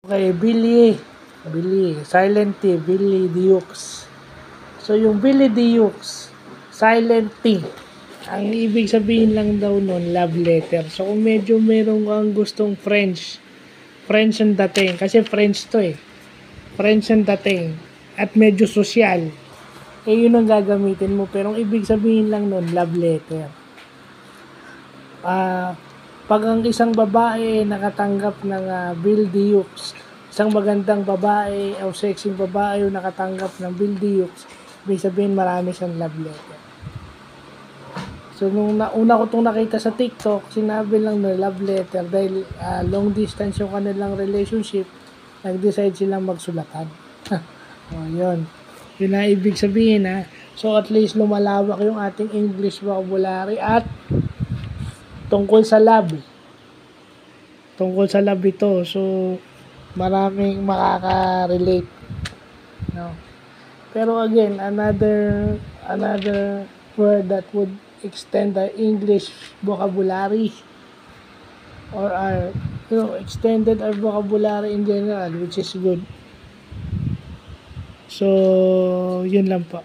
Okay, Billy, silent T, Billy Dukes. So, yung Billy Dukes, silent T, ang ibig sabihin lang daw nun, love letter. So, kung medyo merong ang gustong French ang dating, kasi French to eh. French ang dating, at medyo social, eh yun ang gagamitin mo. Pero ang ibig sabihin lang nun, love letter. Pag ang isang babae nakatanggap ng Bill Dukes, isang magandang babae o sexy babae o nakatanggap ng Bill Dukes, ibig sabihin marami siyang love letter. So, nung una ko itong nakita sa TikTok, sinabi lang na love letter dahil long distance yung kanilang relationship, nag-decide silang magsulatan. Yun. Yun na ibig sabihin So, at least lumalawak yung ating English vocabulary at tungkol sa love. Tungkol sa love ito. So, maraming makaka-relate. No? Pero again, another word that would extend our English vocabulary or our, extended our vocabulary in general, which is good. So, yun lang po.